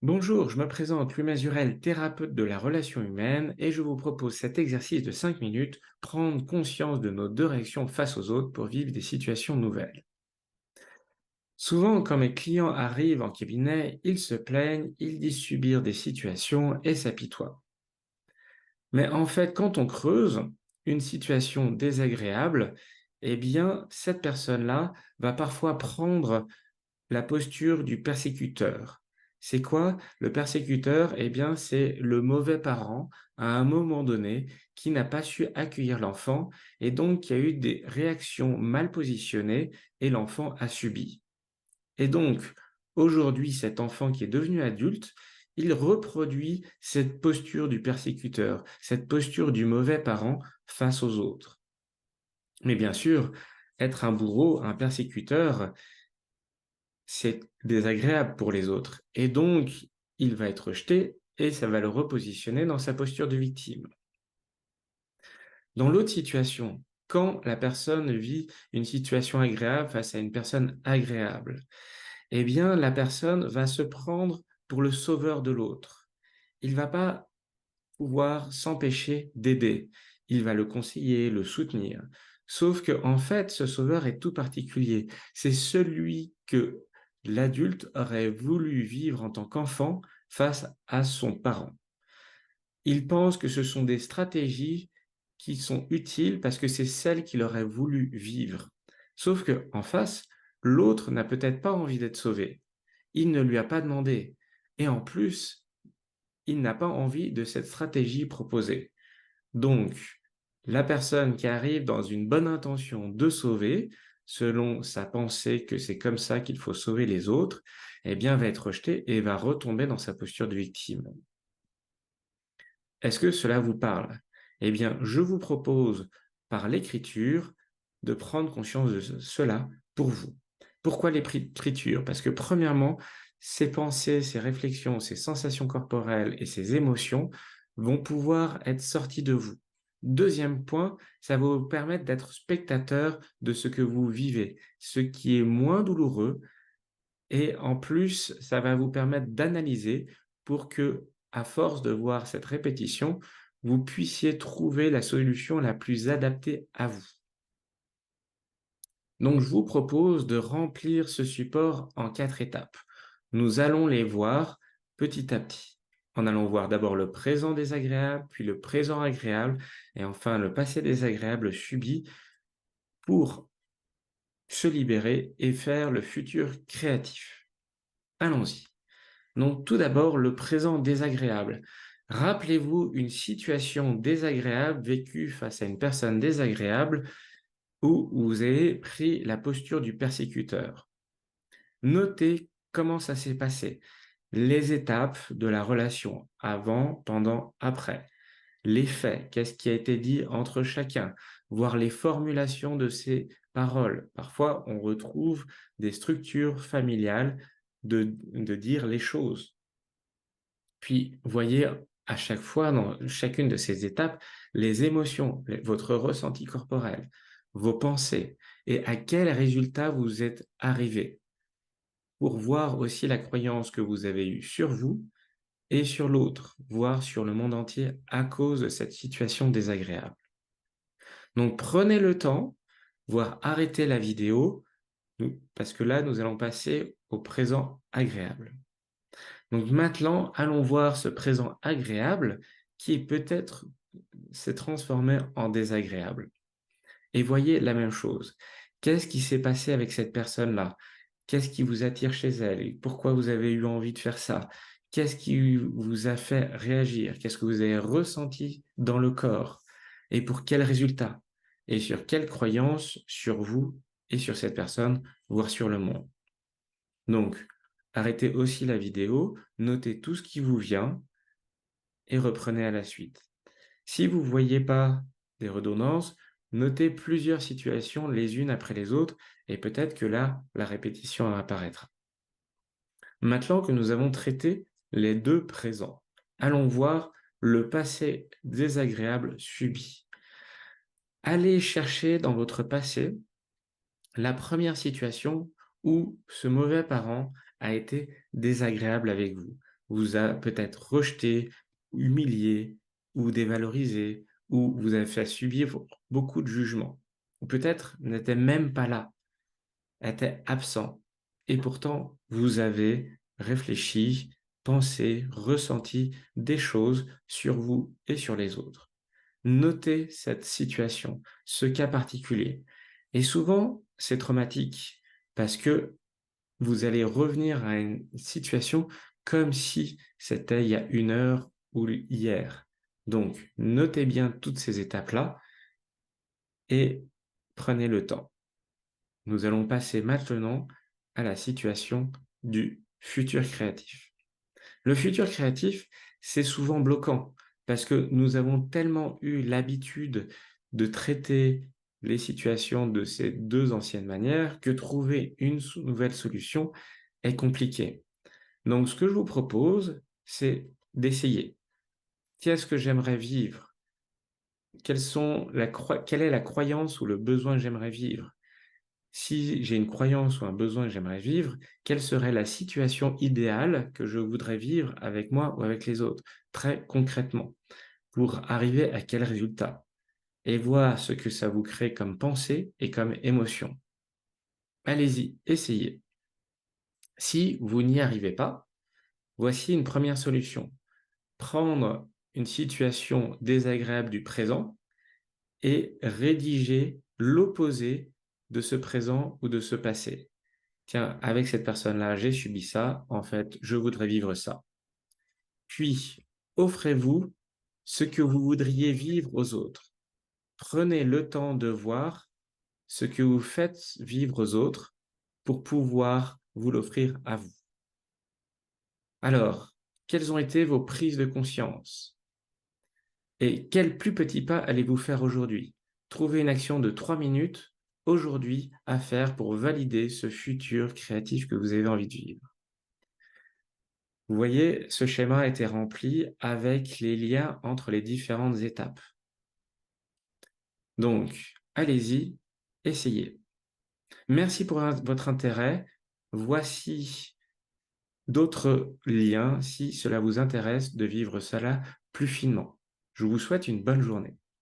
Bonjour, je me présente Louis Mazurel, thérapeute de la relation humaine, et je vous propose cet exercice de 5 minutes, prendre conscience de nos deux réactions face aux autres pour vivre des situations nouvelles. Souvent, quand mes clients arrivent en cabinet, ils se plaignent, ils disent subir des situations et s'apitoient. Mais en fait, quand on creuse une situation désagréable, eh bien, cette personne-là va parfois prendre la posture du persécuteur. C'est quoi le persécuteur? Eh bien, c'est le mauvais parent à un moment donné qui n'a pas su accueillir l'enfant et donc qui a eu des réactions mal positionnées et l'enfant a subi. Et donc, aujourd'hui, cet enfant qui est devenu adulte, il reproduit cette posture du persécuteur, cette posture du mauvais parent face aux autres. Mais bien sûr, être un bourreau, un persécuteur, c'est désagréable pour les autres. Et donc, il va être rejeté et ça va le repositionner dans sa posture de victime. Dans l'autre situation, quand la personne vit une situation agréable face à une personne agréable, eh bien, la personne va se prendre pour le sauveur de l'autre. Il va pas pouvoir s'empêcher d'aider. Il va le conseiller, le soutenir. Sauf que, en fait, ce sauveur est tout particulier. C'est celui que l'adulte aurait voulu vivre en tant qu'enfant face à son parent. Il pense que ce sont des stratégies qui sont utiles parce que c'est celles qu'il aurait voulu vivre. Sauf que, en face, l'autre n'a peut-être pas envie d'être sauvé. Il ne lui a pas demandé. Et en plus, il n'a pas envie de cette stratégie proposée. Donc, la personne qui arrive dans une bonne intention de sauver, selon sa pensée que c'est comme ça qu'il faut sauver les autres, eh bien, va être rejetée et va retomber dans sa posture de victime. Est-ce que cela vous parle? Eh bien, je vous propose, par l'écriture, de prendre conscience de cela pour vous. Pourquoi l'écriture? Parce que premièrement, ces pensées, ces réflexions, ces sensations corporelles et ces émotions vont pouvoir être sorties de vous. Deuxième point, ça va vous permettre d'être spectateur de ce que vous vivez, ce qui est moins douloureux, et en plus, ça va vous permettre d'analyser pour que, à force de voir cette répétition, vous puissiez trouver la solution la plus adaptée à vous. Donc, je vous propose de remplir ce support en 4 étapes. Nous allons les voir petit à petit. En allant voir d'abord le présent désagréable, puis le présent agréable, et enfin le passé désagréable subi pour se libérer et faire le futur créatif. Allons-y. Donc, tout d'abord, le présent désagréable. Rappelez-vous une situation désagréable vécue face à une personne désagréable où vous avez pris la posture du persécuteur. Notez comment ça s'est passé, les étapes de la relation, avant, pendant, après, les faits, qu'est-ce qui a été dit entre chacun, voir les formulations de ces paroles. Parfois, on retrouve des structures familiales de dire les choses. Puis, voyez à chaque fois, dans chacune de ces étapes, les émotions, votre ressenti corporel, vos pensées et à quel résultat vous êtes arrivé pour voir aussi la croyance que vous avez eue sur vous et sur l'autre, voire sur le monde entier à cause de cette situation désagréable. Donc, prenez le temps, voire arrêtez la vidéo, parce que là, nous allons passer au présent agréable. Donc maintenant, allons voir ce présent agréable qui peut-être s'est transformé en désagréable. Et voyez la même chose. Qu'est-ce qui s'est passé avec cette personne-là? Qu'est-ce qui vous attire chez elle? Et pourquoi vous avez eu envie de faire ça? Qu'est-ce qui vous a fait réagir? Qu'est-ce que vous avez ressenti dans le corps? Et pour quel résultat? Et sur quelle croyance sur vous et sur cette personne, voire sur le monde? Donc, arrêtez aussi la vidéo, notez tout ce qui vous vient et reprenez à la suite. Si vous ne voyez pas des redondances, notez plusieurs situations les unes après les autres et peut-être que là, la répétition apparaîtra. Maintenant que nous avons traité les deux présents, allons voir le passé désagréable subi. Allez chercher dans votre passé la première situation où ce mauvais parent a été désagréable avec vous. vous a peut-être rejeté, humilié ou dévalorisé, ou vous a fait subir beaucoup de jugements, ou peut-être n'était même pas là, était absent. Et pourtant, vous avez réfléchi, pensé, ressenti des choses sur vous et sur les autres. Notez cette situation, ce cas particulier. Et souvent, c'est traumatique parce que vous allez revenir à une situation comme si c'était il y a 1 heure ou hier. Donc, notez bien toutes ces étapes-là et prenez le temps. Nous allons passer maintenant à la situation du futur créatif. Le futur créatif, c'est souvent bloquant parce que nous avons tellement eu l'habitude de traiter les situations de ces 2 anciennes manières que trouver une nouvelle solution est compliqué. Donc, ce que je vous propose, c'est d'essayer. Qu'est-ce que j'aimerais vivre? Quelle est la croyance ou le besoin que j'aimerais vivre? Si j'ai une croyance ou un besoin que j'aimerais vivre, quelle serait la situation idéale que je voudrais vivre avec moi ou avec les autres, très concrètement, pour arriver à quel résultat? Et voir ce que ça vous crée comme pensée et comme émotion. Allez-y, essayez. Si vous n'y arrivez pas, voici une première solution. Prendre une situation désagréable du présent et rédiger l'opposé de ce présent ou de ce passé. Tiens, avec cette personne-là, j'ai subi ça, en fait, je voudrais vivre ça. Puis, offrez-vous ce que vous voudriez vivre aux autres. Prenez le temps de voir ce que vous faites vivre aux autres pour pouvoir vous l'offrir à vous. Alors, quelles ont été vos prises de conscience? Et quel plus petit pas allez-vous faire aujourd'hui? Trouvez une action de 3 minutes aujourd'hui à faire pour valider ce futur créatif que vous avez envie de vivre. Vous voyez, ce schéma a été rempli avec les liens entre les différentes étapes. Donc, allez-y, essayez. Merci pour votre intérêt. Voici d'autres liens si cela vous intéresse de vivre cela plus finement. Je vous souhaite une bonne journée.